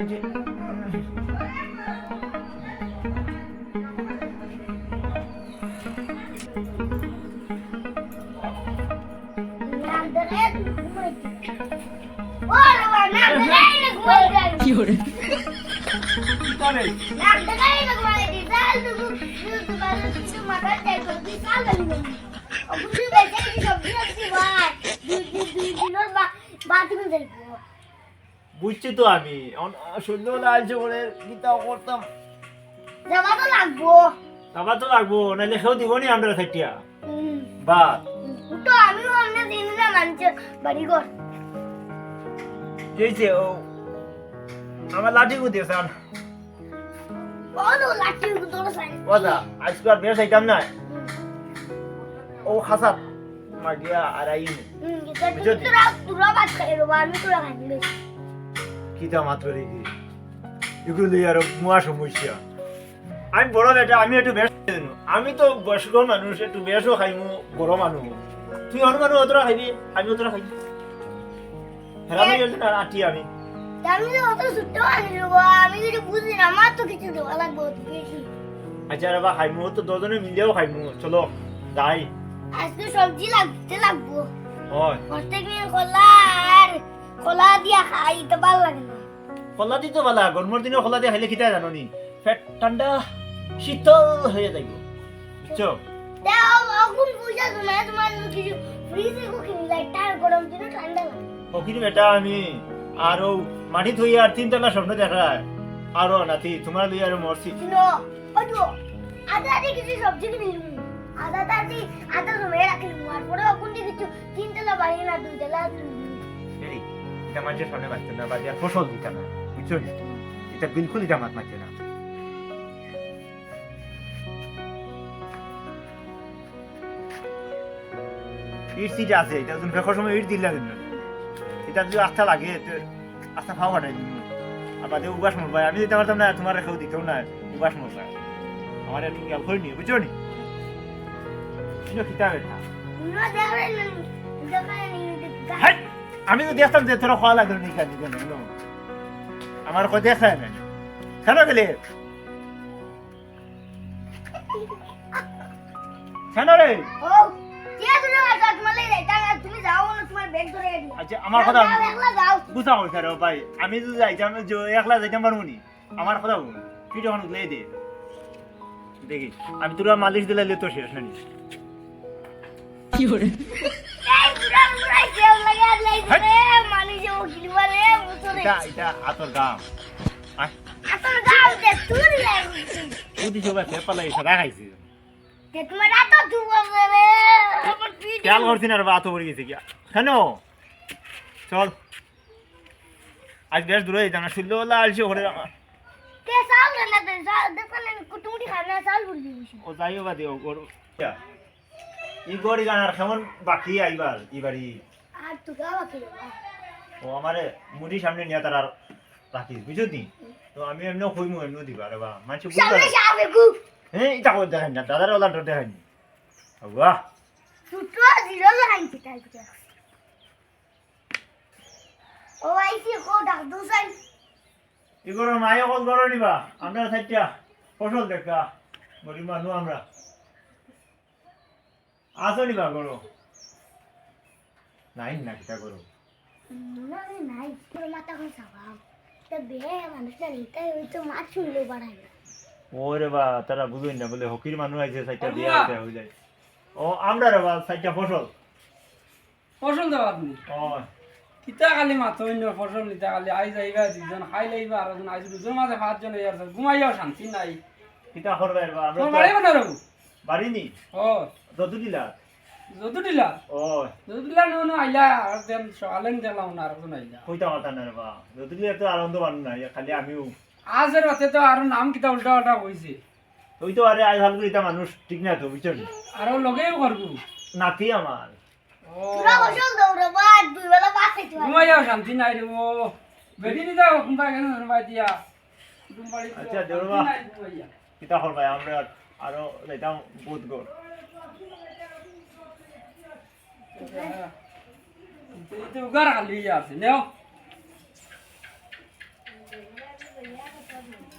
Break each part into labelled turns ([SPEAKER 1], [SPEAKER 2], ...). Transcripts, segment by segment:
[SPEAKER 1] যে
[SPEAKER 2] কি করে
[SPEAKER 1] কি করে বুঝছি তো আমি সন্ধ্যেবেলা আলছে বলে গীতাও করতাম তারপর তো লাগবো নাহলে কেউ দিব নি আমরা থাকতিয়া বা যেছে ও আমার লাঠি গুদিয়েছে ওদা আজকে আর বেশ আইতাম না ও খাসাত মাগিয়া আর আইনি কিতা মাত্র রেখে এগুলো আর মুয়া সমস্যা আমি বড় বেটা আমি একটু বেশ আমি তো বয়স্ক মানুষ একটু বেশও খাইমু বড় মানুষ তুই অন্য মানুষ অতটা খাইবি আমি অতটা খাইবি হেরামি গেছে না আটি আমি আচ্ছা রে বা খাইমু তো দুজনে মিলেও খাইমু চলো যাই
[SPEAKER 3] আজকে সবজি লাগবো
[SPEAKER 1] হয়
[SPEAKER 3] প্রত্যেকদিন কলা দিয়া খাই তো ভালো লাগে না
[SPEAKER 1] কলা দিতে পালা গরমের দিনে কলা দিয়ে খাইলে খিতা জানো নি পেট ঠান্ডা শীতল হয়ে যাইব বুঝছো
[SPEAKER 3] আগুন বুঝা তোমার কিছু ফ্রিজে কুকিং লাইটার গরম দিনে ঠান্ডা লাগে
[SPEAKER 1] ওকিনি বেটা আমি আরো মাটি থই আর তিনতলা স্বপ্ন দেখায় আরো নাতি তোমার লই আর মরছি
[SPEAKER 3] শুনো ওটো আদা দিয়ে কিছু সবজি কিনিলু আদা জমে রাখিলু আর পরে আগুন দিয়ে কিছু তিনতলা বাড়ি না দুইতলা
[SPEAKER 1] এই এটা মানুষের সামনে বাঁচতে না বা দেওয়ার ফসল দিতে না বুঝছো নি এটা বিলকুল এটা মাত মারছে না ইট সিট আছে এটা তুমি ফেকর সময় ইট দিলা দিন এটা যদি আস্থা লাগে আস্থা খাওয়া কাটাই দিন আর বাদে উবাস মরবাই আমি দিতে পারতাম না তোমার রেখেও দিতেও না উবাস মরবাই আমার একটু খেয়াল করি নি বুঝছো নি খিতা বেটা আমি তো দেখতাম যে তোরা খাওয়া লাগলো নি খালি আমার কথা দেখায় না কেন গেলে কেন রে আচ্ছা আমার কথা বুঝা হল স্যার ভাই আমি যদি যাইতাম একলা যাইতাম পারবো নি আমার কথা বল তুই যখন উঠলে দে দেখি আমি তোরা মালিশ দিলে তো শেষ নানি
[SPEAKER 2] কি করে
[SPEAKER 1] এটা আতর গাম তুই সবাই পেপার লাগে সাদা খাইছি খেয়াল করছি না রে বাত পড়ে গেছে গিয়া কেন চল আজ বেশ দূরে যেতাম না সূর্যবেলা আসছে ওখানে ও যাইও বা দিও ওর ই গড়ি গানার কেমন বাকি আইবার এবারই ও আমারে মুড়ি সামনে নিয়ে তার আর রাখিস বুঝলি নি তো আমি এমনিও কইমু এমনিও দিবা রে বা মানুষ হ্যাঁ এটা করে দেখাই না দাদার ওলা দেখাই নি বাহ এগুলো মায়ে কল করো নিবা আমরা সাইডটা ফসল দেখা গরিব মানুষ আমরা আসো নিবা করো নাই না কিটা করো ওরে বা তারা বুঝুই না বলে হকির মানুষ আছে সাইডটা দিয়ে হয়ে যায় ও আমরা রে বা সাইডটা
[SPEAKER 4] ফসল দেওয়া আপনি
[SPEAKER 1] ও
[SPEAKER 4] কিতা খালি মাত্র অন্য ফসল নিতে খালি আই যাইবা দুজন খাই লাইবা আর আইজ দুজন মাঝে পাঁচজন ইয়ার ঘুমাইয়াও শান্তি নাই
[SPEAKER 1] কিটা করবে বা আমরা
[SPEAKER 4] তোর বাড়ি কোন রকম
[SPEAKER 1] বাড়ি নি
[SPEAKER 4] ও
[SPEAKER 1] যদু দিলা
[SPEAKER 4] যদুডিলা
[SPEAKER 1] ও
[SPEAKER 4] যদুডিলা নো আইলা আর দেন সকালে গেলাম না আর কোন আইলা
[SPEAKER 1] কইতা কথা না রে বা যদু দিলে তো আনন্দ বানু না খালি আমিও
[SPEAKER 4] আজের রাতে তো আর নাম কিতা উল্টা উল্টা হইছে
[SPEAKER 1] ওই তো আরে আই ভালো এটা মানুষ ঠিক না তো বুঝছো
[SPEAKER 4] আর লগেও করবো
[SPEAKER 1] নাতি আমার
[SPEAKER 4] ঘুমাইয়াও শান্তি নাই রে ও বেদি নি দাও কোনটা কেন ভাই দিয়া
[SPEAKER 1] আচ্ছা দেওবা কিতা করবা আমরা আরো যাইতাম বহুত গো
[SPEAKER 4] তো উগার খালি আছে নেও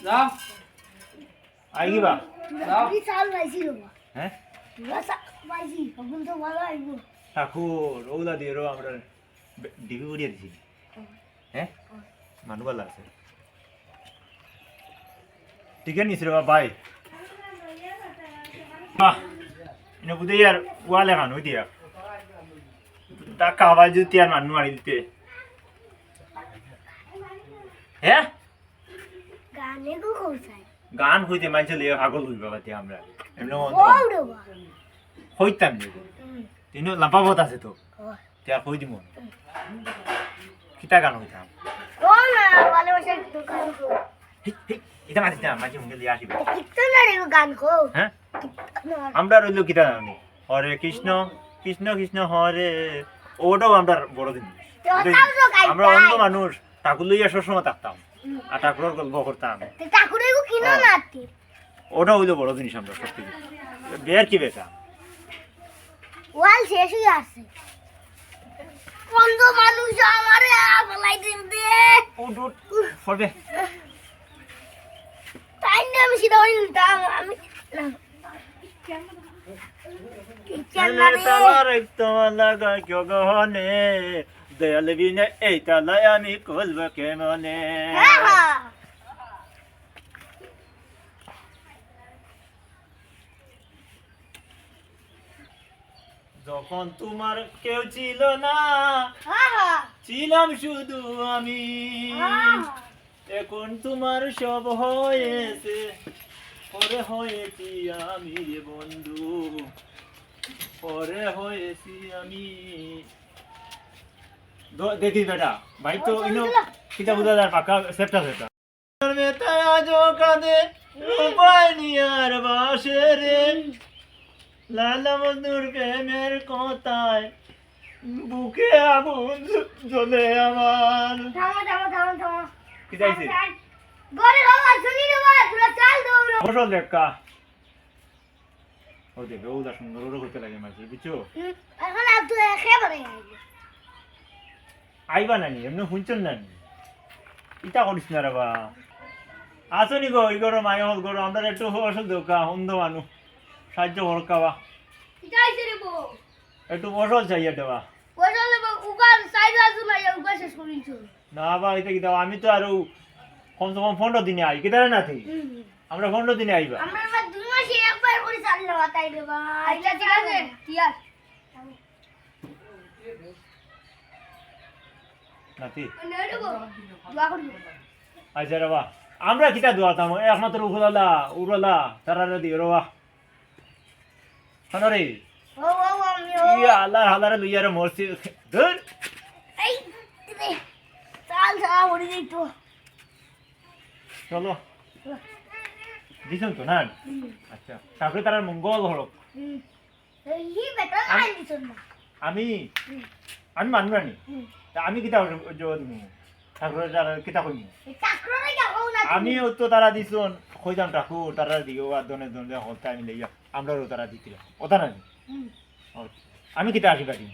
[SPEAKER 4] যাও
[SPEAKER 1] আই কিবা
[SPEAKER 4] যাও।
[SPEAKER 3] তুই চাল পাইছি রবা
[SPEAKER 1] হ্যাঁ
[SPEAKER 3] তুই চাল পাইছি তখন তো ভালো আইব
[SPEAKER 1] ঠাকুর ওগুলা দিয়ে আমরা ডিবি উড়িয়ে দিছি হ্যাঁ মানুষ ভালো আছে ঠিক আছে নিশ্চয় বাই বাহ এনে বুঝে আর ওয়ালে খান হই দিয়া তা খাওয়াই যদি আর মানুষ মারি দিতে হ্যাঁ
[SPEAKER 3] গানে গো কইছাই
[SPEAKER 1] গান হইতে মানছে লিয়ে পাগল হইবা বাতি আমরা এমনি
[SPEAKER 3] ও রবা
[SPEAKER 1] হইতাম যদি তিনও লাম্পাবত আছে তো তিয়া কই দিমু কিতা গান হইতাম
[SPEAKER 3] ও না ভালোবাসা দোকান গো
[SPEAKER 1] এটা মাঝে না মাঝে মুখে লিয়ে আসিবে
[SPEAKER 3] কীর্তন রে গান গো
[SPEAKER 1] হ্যাঁ আমরা রইল কিতা জানি হরে কৃষ্ণ কৃষ্ণ কৃষ্ণ হরে ওটাও আমরা বড় দিন আমরা অন্ধ মানুষ ঠাকুর লইয়া সবসময় থাকতাম আর ঠাকুরের গল্প করতাম
[SPEAKER 3] ঠাকুরে গো কিনো না আতি
[SPEAKER 1] ওটা হইলো বড় জিনিস আমরা সত্যি বের কি বেটা
[SPEAKER 3] ওয়াল শেষ হয়ে আসছে বন্ধ মানুষ আমারে বলাই দিন দে
[SPEAKER 1] উঠ উঠ ফরবে
[SPEAKER 3] তাই না আমি সিধা হই নিতাম আমি
[SPEAKER 1] তালার একতলা গায় গহনে দয়াল বিনে এই তালায় আমি কলব কেমনে যখন তোমার কেউ ছিল না ছিলাম শুধু আমি এখন তোমার সব হয়েছে পরে হয়েছি আমি রে বন্ধু পরে হয়েছি আমি দেখি বেটা ভাই তো ইনো কিতা বুঝা যায় পাকা সেপটা সেপটা মেতায়া জো কাঁদে উপায় নিয়ার বাসে রে লালা মধুর প্রেমের কথায় বুকে আগুন জ্বলে আমার
[SPEAKER 3] থামো থামো থামো থামো
[SPEAKER 1] কি যাইছে
[SPEAKER 3] গরে বাবা শুনি রে বাবা তোরা চাল দৌড়
[SPEAKER 1] ফসল দেখা ও দেখে ওটা সুন্দর ওটা করতে লাগে মাঝে বুঝছো
[SPEAKER 3] এখন আর তুই একেবারে
[SPEAKER 1] আইবা নানি এমনি শুনছেন নানি ইটা করিস না রে বা আসনি গো ই করো মায় হল করো আমরা একটু ফসল দেখা অন্ধ মানুষ সাহায্য করকাবা
[SPEAKER 3] যাইছে রে বউ
[SPEAKER 1] একটু ফসল চাইয়া দেওয়া
[SPEAKER 3] বসলে উগার সাইড আসু না উগার শেষ করিছো
[SPEAKER 1] না বা এটা কি দাও আমি তো আরো কমসে কম 15 দিনে আই কেটে না তুই আমরা 15 দিনে আইবা
[SPEAKER 3] আমরা বা দুই মাসে একবার করে চাল না তাই রে বা আইলা ঠিক আছে ঠিক আছে
[SPEAKER 1] নাতি
[SPEAKER 3] নেড়ে গো দোয়া করবো
[SPEAKER 1] আচ্ছা রে বা আমরা কিটা দোয়াতাম একমাত্র উড়ালা তারা দি রবা হনরে
[SPEAKER 3] ও ও আমি ও
[SPEAKER 1] ইয়া আল্লাহ হালারে লইয়ারে মরছি ধর
[SPEAKER 3] এই রে চাল চাল ওরে দেই তো
[SPEAKER 1] চলো দিছন তো না আচ্ছা তারপরে তার মঙ্গল হলো
[SPEAKER 3] এই বেটা লাইন দিছ না
[SPEAKER 1] আমি আমি মানবানি তা আমি কিতা জবাব দিমু তারপরে তারা কিতা কইমু
[SPEAKER 3] চাকরে যাও না
[SPEAKER 1] আমি তো তারা দিছন কইতাম ঠাকুর তারা দিও আর দনে দনে হলতা আমি লইয়া আমরাও তারা দিছিল ওটা না আমি কিতা আশীর্বাদ দিম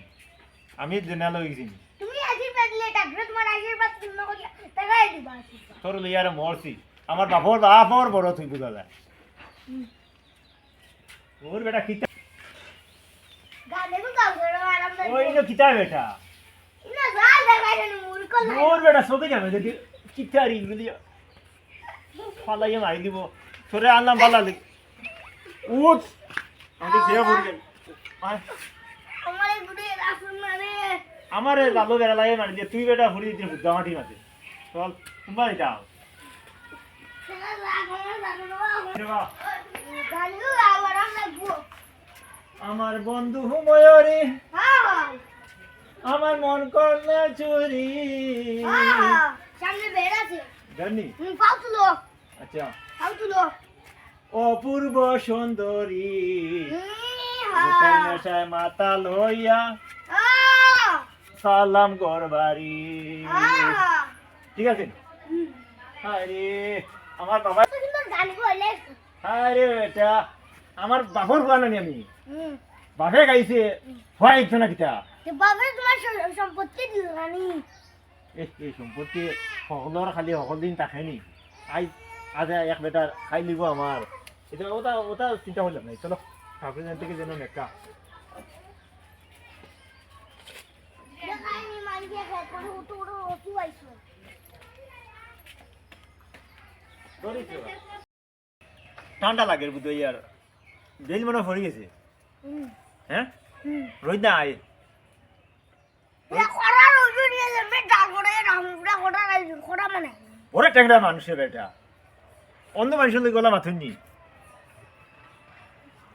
[SPEAKER 1] আমি জেনা লইছি
[SPEAKER 3] তুমি আশীর্বাদ দিলে চাকরে তোমার আশীর্বাদ পূর্ণ করিয়া তাই দিবা
[SPEAKER 1] তোর লইয়ারে মরছি আমার বাপর বড় তুই বুঝা যায় ওর বেটা কিতা
[SPEAKER 3] গানে গো গাও রে আরাম দে
[SPEAKER 1] ওই না কিতা বেটা
[SPEAKER 3] না জাল দেখাই রে মুরকো লাই
[SPEAKER 1] ওর বেটা সবে যাবে দেখি কিতা রিল গুলি ফালাইয়া মারি দিব তোরে আনলাম ভালো লাগে উঠ আমি ছেড়ে পড়ে গেল
[SPEAKER 3] আমার এই গুড়ে রাসুন মানে
[SPEAKER 1] আমার লালো বেড়া লাগে মারি দিয়ে তুই বেটা ভরি দিতে বুদ্ধা মাটি মাঝে চল তোমার এটা
[SPEAKER 3] গানে গো আরাম লাগবো
[SPEAKER 1] আমার বন্ধু ময়ূরী
[SPEAKER 3] হ্যাঁ
[SPEAKER 1] আমার মন করলে চুরি
[SPEAKER 3] হ্যাঁ সামনে বের আছে
[SPEAKER 1] জানি
[SPEAKER 3] পাও তুলো
[SPEAKER 1] আচ্ছা
[SPEAKER 3] পাও তুলো
[SPEAKER 1] অপূর্ব সুন্দরী
[SPEAKER 3] হ্যাঁ
[SPEAKER 1] কোথায় নেশায় মাতা লইয়া সালাম করবারি
[SPEAKER 3] হ্যাঁ
[SPEAKER 1] ঠিক আছে আরে আমার বাবা
[SPEAKER 3] কিন্তু গানে গো এলে
[SPEAKER 1] আরে এটা আমার বাপর গানি আমি বাপে গাইছে হয় একজন না কিতা
[SPEAKER 3] বাবা তোমার সম্পত্তি দিল নানি
[SPEAKER 1] এই সম্পত্তি সকলের খালি সকল দিন থাকেনি আই আজ এক বেটার খাই লিব আমার এটা ওটা ওটা চিন্তা করলাম নাই চলো ঠাকুরের থেকে যেন একটা
[SPEAKER 3] দেখাইনি মানকে খাই করে উঠো উঠো অতি পাইছো
[SPEAKER 1] ঠান্ডা লাগে বুঝো ইয়ার বেল মনে পড়ে গেছে
[SPEAKER 3] হুম
[SPEAKER 1] হ্যাঁ
[SPEAKER 3] হুম
[SPEAKER 1] রোজ না আয়
[SPEAKER 3] এটা খরা রোজু নিয়ে যাবে ডাল করে আমি পুরা খরা রাইছো খরা মানে
[SPEAKER 1] ওরা ট্যাংরা মানুষের বেটা অন্য মানুষের গলা মাথুননি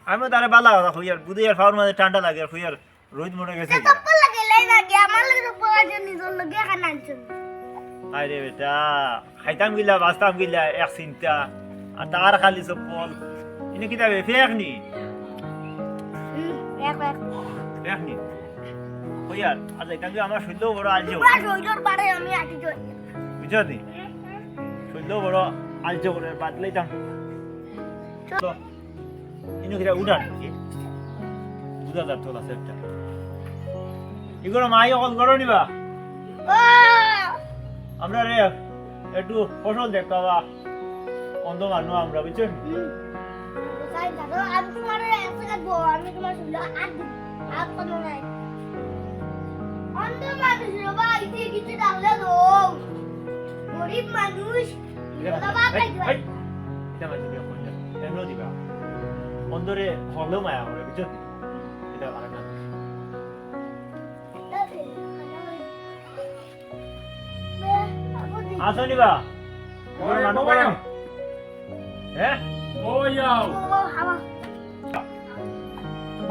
[SPEAKER 1] আমি তারা বালা কথা হইয়ার বুঝে আর ফাউর মাঝে ঠান্ডা লাগে আর হইয়ার রোদ মনে গেছে
[SPEAKER 3] তো তপ্পল লাগে লাই লাগে আমার লাগে তো পড়া যে নিজের লগে খানা আনছো
[SPEAKER 1] আরে বেটা খাইতাম গিলা বাঁচতাম গিলা এক চিন্তা আর তার খালি চপ্পল এনে কিতাবে ফেকনি
[SPEAKER 3] এক এক
[SPEAKER 1] ফেকনি হইয়ার আর যাইতাম যে আমার শৈল্য বড় আলজো
[SPEAKER 3] পুরা রোজুর পারে আমি আটি যাই
[SPEAKER 1] বুঝছো নি শৈল্য বড় আলজো করে বাদ লইতাম তো এনে কিতা উড়ান নাকি বুঝা যার তোলা সেটটা এগুলো মাই অকল করো নিবা
[SPEAKER 3] ও
[SPEAKER 1] আমরা রে একটু ফসল দেখতাবা অন্ধ মানুষ আমরা বুঝছেন
[SPEAKER 3] তাই দাদা আমি তোমার এসে কাটবো আমি তোমার শুনলো আট দিন আট কোনো নাই অন্ধ মানুষ রে ভাই ইতে কিছু ডালে দো গরিব মানুষ দাদা খাই দিবা
[SPEAKER 1] এটা মানে দিবা কোনটা এমন দিবা অন্ধরে হলেও মায়া করে বুঝছেন এটা আর না আসো নিবা
[SPEAKER 4] ওই
[SPEAKER 1] মানুষ
[SPEAKER 4] বাবা
[SPEAKER 1] হ্যাঁ
[SPEAKER 4] ওই যাও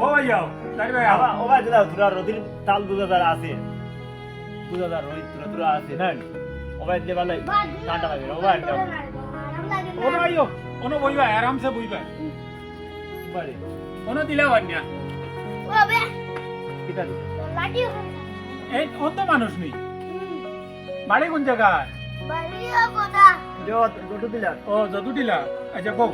[SPEAKER 4] ওই যাও তাই ভাই
[SPEAKER 1] আবা ওবা দিলা তুরা রদির তাল দুজাদার আছে দুজাদার রই তুরা আছে না ওবা দিলে ভালো কাঁটা লাগে ওবা একটা
[SPEAKER 4] ও ভাইও ওনো বইবা আরামসে বইবা
[SPEAKER 1] বাড়ি
[SPEAKER 4] ওনো দিলা বান্যা
[SPEAKER 1] কিটা দি
[SPEAKER 4] এই অন্ত মানুষ নেই বাড়ি কোন জায়গায়
[SPEAKER 1] দেও গটু দিলা
[SPEAKER 4] ও যদু দিলা আচ্ছা কও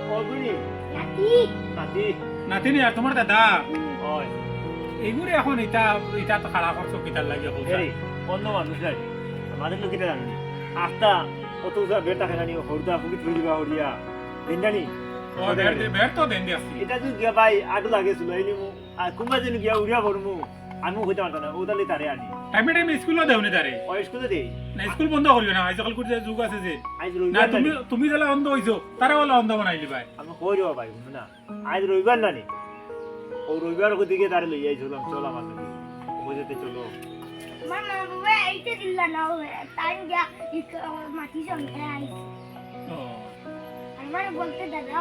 [SPEAKER 1] ও বুড়ি নাতি
[SPEAKER 4] নাতিনি আর তোমার দাদা
[SPEAKER 1] ওই
[SPEAKER 4] এইগুলি এখন এটা এটা তো খারাপ করছো কিতার লাগে
[SPEAKER 1] হেরি অন্য মানুষ নাই আমাদের লোক কিটা জানি আস্তা অত যা বেটা খানি হরদা পুকি তুই দিবা হরিয়া দেন্দানি
[SPEAKER 4] ও বের তো দেন দিয়াছি
[SPEAKER 1] এটা তুই গিয়া ভাই আটু লাগেছিল এলি মু আর কুম্বা যেন গিয়া উড়িয়া পড়মু আমি হইতে পারতাম না ওদালি তারে আনি
[SPEAKER 4] টাইমে টাইমে স্কুলও দেওনি তারে
[SPEAKER 1] ও স্কুলে দেই
[SPEAKER 4] না স্কুল বন্ধ করিও না আজকাল করতে যুগ আছে যে
[SPEAKER 1] আজ
[SPEAKER 4] না
[SPEAKER 1] রবিবার
[SPEAKER 4] তুমি
[SPEAKER 1] নানি
[SPEAKER 4] তুমি যারা অন্ধ হইছো তারা বলে অন্ধ বানাইলি ভাই
[SPEAKER 1] আমি কই রে ভাই না আজ রবিবার নানি ও রবিবার দিকে তারে লই আইছিলাম চল আমার সাথে বুঝতে চলো
[SPEAKER 3] মাটি সঙ্গে
[SPEAKER 4] ও
[SPEAKER 3] আমার বলতে দাদা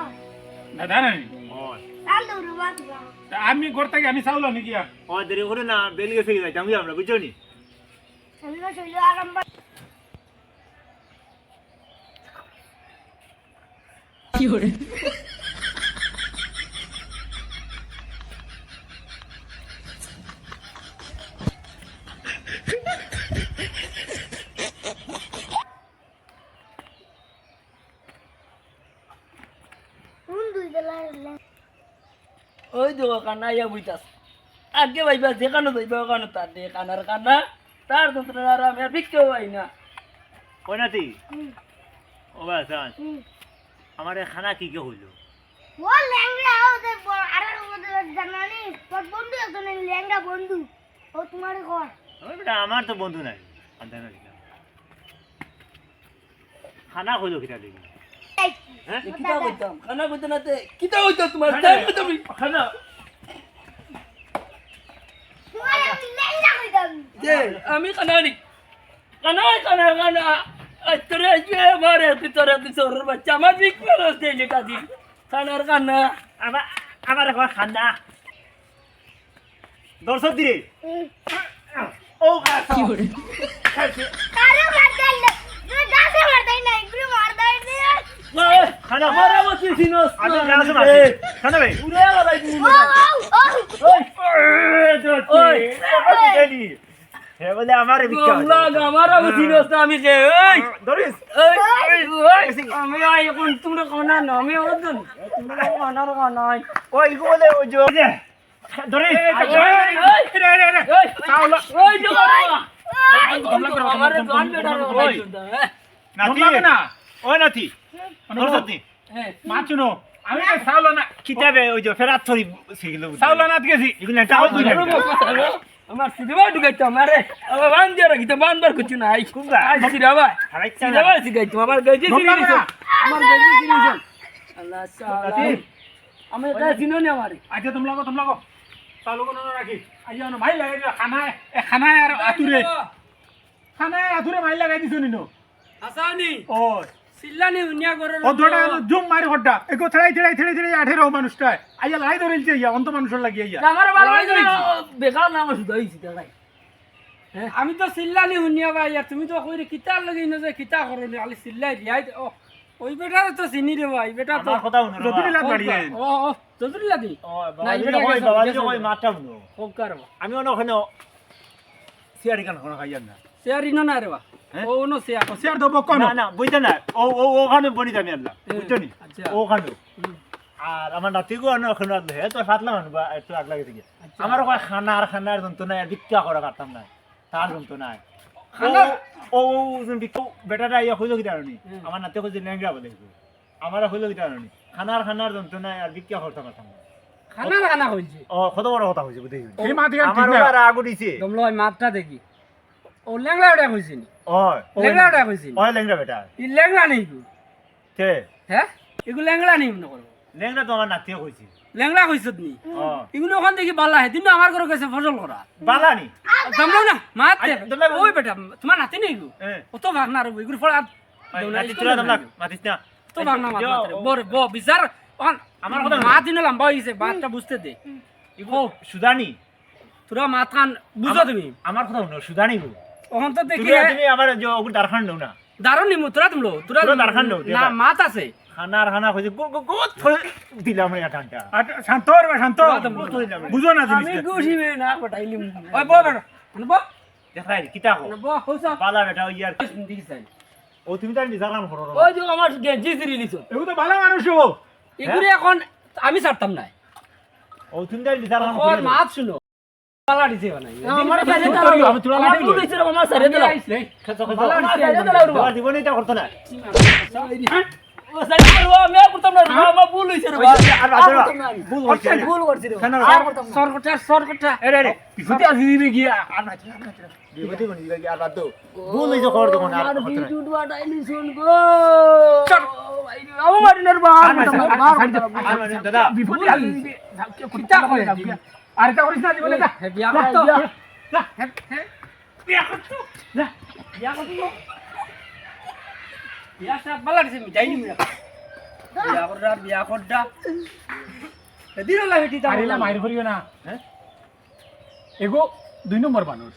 [SPEAKER 4] দাদা নাই
[SPEAKER 1] ওই
[SPEAKER 3] তাল দৌড়বা
[SPEAKER 4] তা আমি ঘর থেকে আমি চাউল আনি গিয়া
[SPEAKER 1] ও দেরি করে না বেল গেছে যাইতাম কি আমরা বুঝছো নি
[SPEAKER 3] আমি শৈল আরম্ভ
[SPEAKER 2] Fiore.
[SPEAKER 5] ওই দেখো কান্না ইয়া বইতাস আগে ভাইবা যেখানে যাইবা ওখানে তার দিয়ে কানার কান্না তার যন্ত্রণা আর আমি আর বিকেও পাই না
[SPEAKER 1] ওই নাতি ও বা সান আমার খানা কি কি হইলো
[SPEAKER 3] ও ল্যাংড়া ওদের আর ওদের জানানি তোর বন্ধু একজন ল্যাংড়া বন্ধু ও তোমার ঘর
[SPEAKER 1] ওই বেটা আমার তো বন্ধু নাই আন্দাজ না খানা হইলো কিটা দেখি হ্যাঁ
[SPEAKER 5] কিতা কইতাম খানা কইতে না তে কিতা হইতো তোমার টাইম তুমি
[SPEAKER 1] খানা
[SPEAKER 3] তোমার আমি ল্যাংড়া কইতাম
[SPEAKER 5] যে আমি খানা নি খানা খানা খানা তোরে যে মারে তোরে তোর বাচ্চা আমার বিক মেরস দেলি কাদি খানার কান্না
[SPEAKER 1] আমার আমার ঘর খানা দর্শক দিরে ও গাছা
[SPEAKER 2] Fiore.
[SPEAKER 3] কারে মারতাই না তুমি গাছে মারতাই না ইগুলো মারতাই না
[SPEAKER 1] খানা
[SPEAKER 5] মারা মতি সিনোস
[SPEAKER 1] আমি গাছে মারছি খানা ভাই
[SPEAKER 5] উড়ে গলাই তুমি
[SPEAKER 3] ও ও
[SPEAKER 5] ওই
[SPEAKER 1] ওই হে বলে আমারে বিক্কা
[SPEAKER 5] গোমলা আমারা সিনোস না আমি যে ওই
[SPEAKER 1] ধরিস
[SPEAKER 5] ওই আমি আই কোন তুমি কোনা না আমি ওদন তুমি কোনার কোনা
[SPEAKER 1] ওই বলে ওই যে ধরে
[SPEAKER 5] আমার দোকান বেটা
[SPEAKER 1] নাতি না ওই নাতি নাতি
[SPEAKER 6] মাছ শুনো আমি চাউল না
[SPEAKER 1] কিতাবে ওই যে ফেরাত ছড়ি সেগুলো
[SPEAKER 6] চাউল আনাত গেছি
[SPEAKER 1] এগুলো একটা আউট দিলাম
[SPEAKER 5] আমার সিনেমা ঢুকাইতো আমারে আমার বান দিয়ে রাখিতো বানবার কিছু নাই সিনেমা সিনেমা শিখাইতো আমার গাইছে সিরিজ আমার গাইছে সিরিজ আল্লাহ সালা আমি এটা চিনো নি আমারে
[SPEAKER 6] আচ্ছা তোমরা চাউল কোন রাখি আইয়া না মাই লাগাই দিও খানা আর আতুরে মাই লাগাই দিছো নিনো
[SPEAKER 4] হাসানি
[SPEAKER 6] ও
[SPEAKER 4] সিল্লানি উনিয়া করে
[SPEAKER 6] অধটা জুম মারি হড্ডা এগো থেড়াই 18 মানুষটা আইয়া লাই ধরেলছে ইয়া অন্ত মানুষের লাগি আইয়া
[SPEAKER 5] আমার ভালো হইছে বেকার নাম শুধু হইছে তাই
[SPEAKER 4] আমি তো সিল্লানি উনিয়া ভাই আর তুমি তো কইরে কিতা লাগি না যে কিতা করনি আলি সিল্লাই দিয়াই ও ওই বেটা তো চিনি রে ভাই বেটা তো
[SPEAKER 1] আমার কথা শুনো
[SPEAKER 6] যতই লাগ বাড়িয়ে
[SPEAKER 4] ও ও তোদের লাগি
[SPEAKER 1] ও বাবা ওই বাবা ওই মাটা শুনো
[SPEAKER 4] ওকার
[SPEAKER 1] আমি ওখানে সিয়ারি কান খাওয়া খাইয়াম না
[SPEAKER 4] শেয়ার ইনো না রে বা
[SPEAKER 1] হ্যাঁ?
[SPEAKER 4] ও নো শেয়ার
[SPEAKER 6] শেয়ার দেবো কোন
[SPEAKER 1] না না বুঝতে না ওখানে বনি যাবি আল্লাহ বুঝছো নি
[SPEAKER 4] আচ্ছা।
[SPEAKER 1] ওখানে আর আমার নাতিগো ওখানে আসলে হে তো সাতলাম বা একটু আগ লাগে থেকে আমার ওখানে খানার যন্ত্রণা ভিক্ষা করা কাটতাম না তার যন্ত্রণা ও ভিক্ষা বেটাটা ইয়া হইলো কি জানি আমার নাতি হইছে ল্যাংড়া বলে আমার হইলো কি জানি খানার যন্ত্রণা আর ভিক্ষা করতে পারতাম না
[SPEAKER 4] খানা হইছে
[SPEAKER 1] ও কত বড় কথা হইছে বুঝতে
[SPEAKER 6] এই মা দিয়ে
[SPEAKER 1] আমার
[SPEAKER 6] ঠিক না
[SPEAKER 1] ওরা আগু দিছে
[SPEAKER 4] তোমরা ওই মাপটা দেখি ও ল্যাংড়া ওটা কইছি নি
[SPEAKER 1] ওই
[SPEAKER 4] ল্যাংড়া ওটা কইছি
[SPEAKER 1] ওই ল্যাংড়া বেটা
[SPEAKER 4] ই ল্যাংড়া নেই গো
[SPEAKER 1] কে
[SPEAKER 4] হ্যাঁ এগুলো ল্যাংড়া নেই মনে করো
[SPEAKER 1] ল্যাংড়া তো আমার নাতিও কইছে
[SPEAKER 4] ল্যাংড়া কইছত নি
[SPEAKER 1] ও
[SPEAKER 4] এগুলো ওখান থেকে বালা হেদিন আমার ঘরে গেছে ফসল করা
[SPEAKER 1] বালানি
[SPEAKER 4] তোমরা না মাতে
[SPEAKER 1] আচ্ছা, তোমরা-
[SPEAKER 4] ওই বেটা তোমার নাতি নেই গো
[SPEAKER 1] হ্যাঁ
[SPEAKER 4] অত ভাগ না রে এগুলো ফল
[SPEAKER 1] নাতি তোরা তোমরা মাতিস না
[SPEAKER 4] তো ভাগ না মাত বরে ব বিচার আমার কথা মা দিন লম্বা হইছে বাতটা বুঝতে দে
[SPEAKER 1] ইগো সুদানি
[SPEAKER 4] তোরা মাথান বুঝো তুমি
[SPEAKER 1] আমার কথা শুনো সুদানি গো
[SPEAKER 4] ওখান তো দেখি
[SPEAKER 1] তুমি আমার যে ওগুলো দারখান দাও না
[SPEAKER 4] দারুণ নিমু তোরা তুমলো তোরা
[SPEAKER 1] তোরা দারখান দাও
[SPEAKER 4] না মাত আছে
[SPEAKER 1] খানা কইছে গোত দিলাম রে টানটা
[SPEAKER 6] শান্ত রে শান্ত বুঝো না
[SPEAKER 4] আমি
[SPEAKER 6] জিনিস
[SPEAKER 4] গুছিবে না পটাইলি ওই ব বেটা ব
[SPEAKER 1] দেখাই কিতা কো
[SPEAKER 4] ব হইছা
[SPEAKER 1] বালা বেটা ওই ইয়ার
[SPEAKER 4] দিছি চাই
[SPEAKER 1] ও তুমি তার নিজারাম করো
[SPEAKER 5] ওই যে আমার গেঞ্জি সিরি নিছো
[SPEAKER 6] এগুলো তো ভালো মানুষ ও
[SPEAKER 4] এগুলো এখন আমি ছাড়তাম না
[SPEAKER 1] ও তুমি তার নিজারাম
[SPEAKER 4] ওর মাত শুনো পালা দিছে বানাই
[SPEAKER 5] আমার সাইডে
[SPEAKER 1] আমি তুলা
[SPEAKER 5] আমার
[SPEAKER 1] লাগাই
[SPEAKER 5] ভুল হইছে রে, আমার সাইডে দিলাম
[SPEAKER 1] জীবনে এটা করতে না
[SPEAKER 5] ও সাইডে দিলাম আমি আর করতাম না আমার ভুল হইছে রে ভাই
[SPEAKER 1] আর
[SPEAKER 5] আর করতাম না আমি।
[SPEAKER 1] ভুল হইছে রে।
[SPEAKER 5] ভুল করছি রে
[SPEAKER 1] কেন?
[SPEAKER 5] আর করতাম না।
[SPEAKER 4] সরকটা
[SPEAKER 1] এরে পিছুতে আসি দিবে গিয়া আর না বিপদে কোন দিবে গিয়া আর বাদ দাও ভুল হইছে কর তখন আর
[SPEAKER 5] আমার
[SPEAKER 1] করতে না
[SPEAKER 5] বিটুট বাটাইলি শুন গো আমার মারিনার বাপ
[SPEAKER 1] দাদা
[SPEAKER 6] বিপদে আসি কিতা কয় আর এটা করিস না জীবনে যা
[SPEAKER 4] বিয়া করতো বিয়া সাত বালা দিছে মিটাই নি বিয়া করডা দিন লাগে টিটা
[SPEAKER 6] আরেলা মাইর করিও না
[SPEAKER 1] হ্যাঁ
[SPEAKER 6] এগো 2 নম্বর মানুষ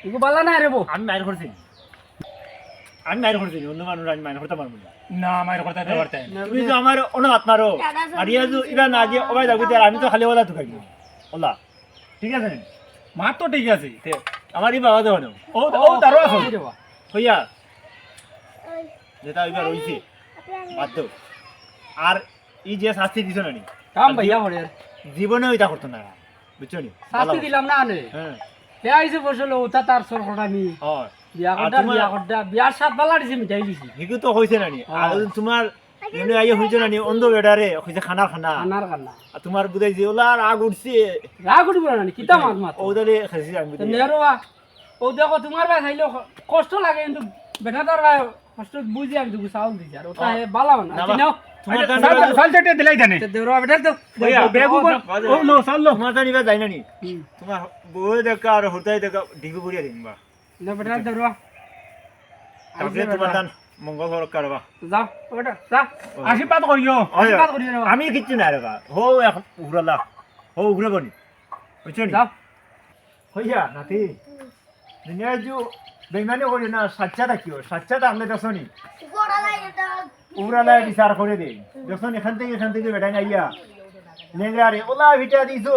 [SPEAKER 4] ইগো বালা না রে বো
[SPEAKER 1] আমি মাইর করছি অন্য মানুষ আমি মাইর করতে পারবো না
[SPEAKER 6] না মাইর করতে দিতে পারতে
[SPEAKER 1] তুমি তো আমার অনুমাত মারো আর ইয়া যে ইবা না যে ওবাই যাবো আর আমি তো খালি ওলা ঢুকাই দিব ওলা ঠিক আছে নি?
[SPEAKER 6] মা তো ঠিক আছে
[SPEAKER 1] তে, আমার ই বাবা দেওয়া
[SPEAKER 6] ও ও তারও আছে
[SPEAKER 1] হইয়া যেটা এবার রইছে বাদ দাও আর এই যে শাস্তি দিছ না নি
[SPEAKER 4] কাম ভাইয়া হরে
[SPEAKER 1] জীবনে ওইটা করতো না বুঝছো নি
[SPEAKER 4] শাস্তি দিলাম না আনে
[SPEAKER 1] হ্যাঁ
[SPEAKER 4] হে আইছে বসলো ওটা তার সরকটা নি
[SPEAKER 1] হয়
[SPEAKER 4] বিয়া
[SPEAKER 1] আর
[SPEAKER 4] করডা বিয়ার সাত বালা দিছে মিটাই দিছি
[SPEAKER 1] হিগু তো হইছে না নি আর তোমার এমনি আইয়া হইছে না নি অন্ধ বেডারে হইছে খানা
[SPEAKER 4] আনার কান্না
[SPEAKER 1] আর তোমার বুঝাই যে ওলা আর আগ উঠছে
[SPEAKER 4] রাগ উঠব না নি কিতা মাত মাত
[SPEAKER 1] ওদারে খাইছি আমি বুঝি
[SPEAKER 4] নেরোয়া ও দেখো তোমার ভাই খাইলো কষ্ট লাগে কিন্তু বেটা তার ভাই কষ্ট বুঝি আমি দুগু চাউল দিছি আর ওটা হে বালা না
[SPEAKER 1] না,
[SPEAKER 4] নাও
[SPEAKER 1] তোমার
[SPEAKER 6] সাল চেটে দিলাই জানে
[SPEAKER 4] দেওরা বেটা তো
[SPEAKER 1] হইয়া,
[SPEAKER 6] বেগু ও লো সাল লো
[SPEAKER 1] তোমার জানিবা যাই না নি তোমার বউ দেখা আর হতাই দেখা ডিগু করিয়া দিবা
[SPEAKER 4] না বেটা দেওরা
[SPEAKER 1] তারপরে তোমার দান মঙ্গল হর কারবা
[SPEAKER 4] যাও বেটা যা
[SPEAKER 6] আশীর্বাদ করিও
[SPEAKER 4] আশীর্বাদ করি রে
[SPEAKER 1] আমি কিচ্ছু না রে বা হো এখন উগরালা হো উগরাবনি বুঝছো নি
[SPEAKER 4] যাও
[SPEAKER 1] হইয়া নাতি দুনিয়া যে বেইমানি করি না সাচ্চা থাকিও সাচ্চা থাকলে দেখছো নি উগরালা বিচার করে দে দেখছো নি এখান থেকে বেটাই আইয়া লেংরা রে ওলা ভিটা দিছো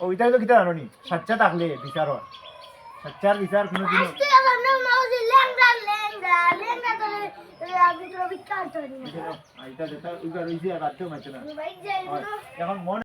[SPEAKER 1] ওইটাই তো কিতা জানো নি সাচ্চা থাকলে বিচার হয় সাচ্চার বিচার কোনো দিনও আইতা দেখা উগা রইছে আর রাতেও মাইছে না এখন মন